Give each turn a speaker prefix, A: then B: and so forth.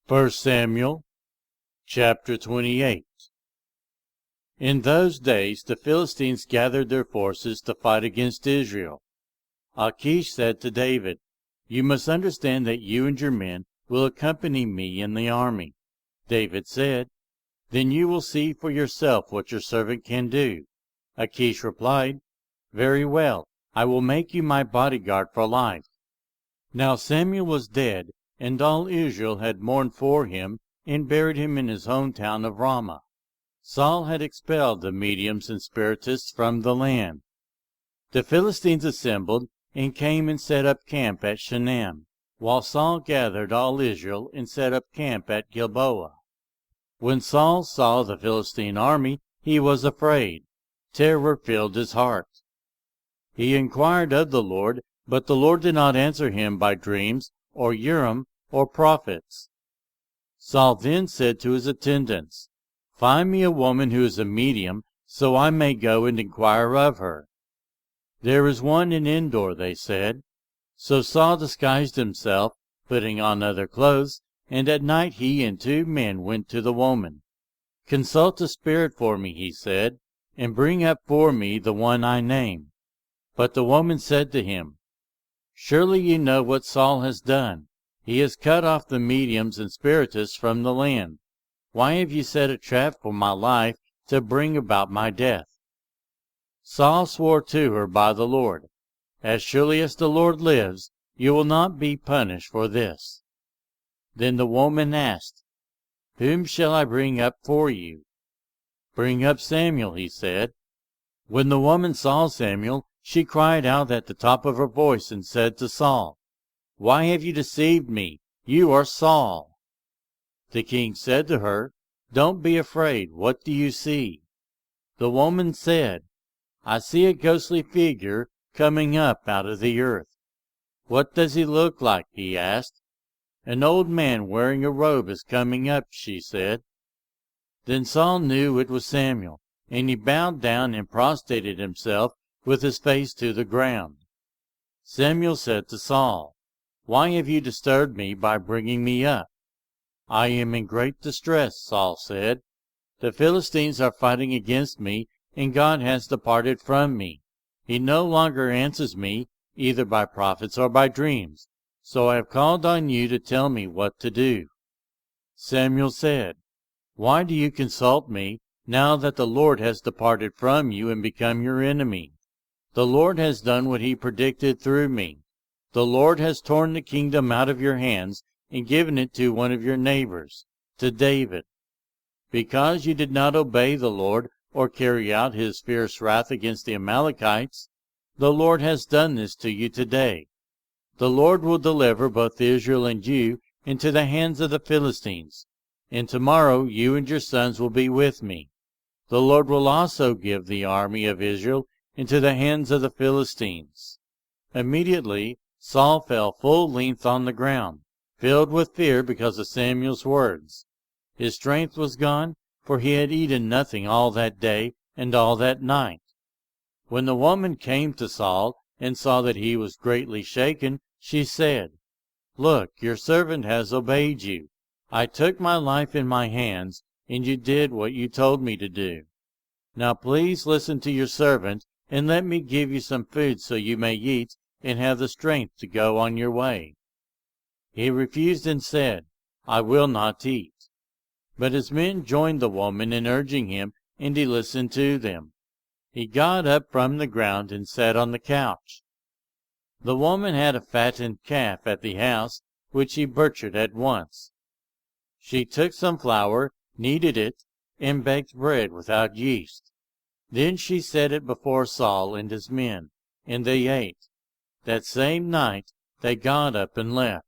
A: 1 Samuel chapter 28. In those days the Philistines gathered their forces to fight against Israel. Achish said to David, "You must understand that you and your men will accompany me in the army." David said, "Then you will see for yourself what your servant can do." Achish replied, "Very well, I will make you my bodyguard for life." Now Samuel was dead, and all Israel had mourned for him and buried him in his hometown of Ramah. Saul had expelled the mediums and spiritists from the land. The Philistines assembled and came and set up camp at Shunem, while Saul gathered all Israel and set up camp at Gilboa. When Saul saw the Philistine army, he was afraid. Terror filled his heart. He inquired of the Lord, but the Lord did not answer him by dreams, or Urim, or prophets. Saul then said to his attendants, "Find me a woman who is a medium, so I may go and inquire of her." "There is one in Endor," they said. So Saul disguised himself, putting on other clothes, and at night he and 2 men went to the woman. "Consult a spirit for me," he said, "and bring up for me the one I name." But the woman said to him, "Surely you know what Saul has done. He has cut off the mediums and spiritists from the land. Why have you set a trap for my life to bring about my death?" Saul swore to her by the Lord, "As surely as the Lord lives, you will not be punished for this." Then the woman asked, "Whom shall I bring up for you?" "Bring up Samuel," he said. When the woman saw Samuel, she cried out at the top of her voice and said to Saul, "Why have you deceived me? You are Saul." The king said to her, "Don't be afraid. What do you see?" The woman said, "I see a ghostly figure coming up out of the earth." "What does he look like?" he asked. "An old man wearing a robe is coming up," she said. Then Saul knew it was Samuel, and he bowed down and prostrated himself with his face to the ground. Samuel said to Saul, "Why have you disturbed me by bringing me up?" "I am in great distress," Saul said. "The Philistines are fighting against me, and God has departed from me. He no longer answers me, either by prophets or by dreams. So I have called on you to tell me what to do." Samuel said, "Why do you consult me, now that the Lord has departed from you and become your enemy? The Lord has done what he predicted through me. The Lord has torn the kingdom out of your hands and given it to one of your neighbors, to David. Because you did not obey the Lord or carry out his fierce wrath against the Amalekites, the Lord has done this to you today. The Lord will deliver both Israel and you into the hands of the Philistines, and tomorrow you and your sons will be with me. The Lord will also give the army of Israel into the hands of the Philistines." Immediately Saul fell full length on the ground, filled with fear because of Samuel's words. His strength was gone, for he had eaten nothing all that day and all that night. When the woman came to Saul and saw that he was greatly shaken, she said, "Look, your servant has obeyed you. I took my life in my hands, and you did what you told me to do. Now please listen to your servant, and let me give you some food so you may eat and have the strength to go on your way." He refused and said, "I will not eat." But his men joined the woman in urging him, and he listened to them. He got up from the ground and sat on the couch. The woman had a fattened calf at the house, which he butchered at once. She took some flour, kneaded it, and baked bread without yeast. Then she set it before Saul and his men, and they ate. That same night they got up and left.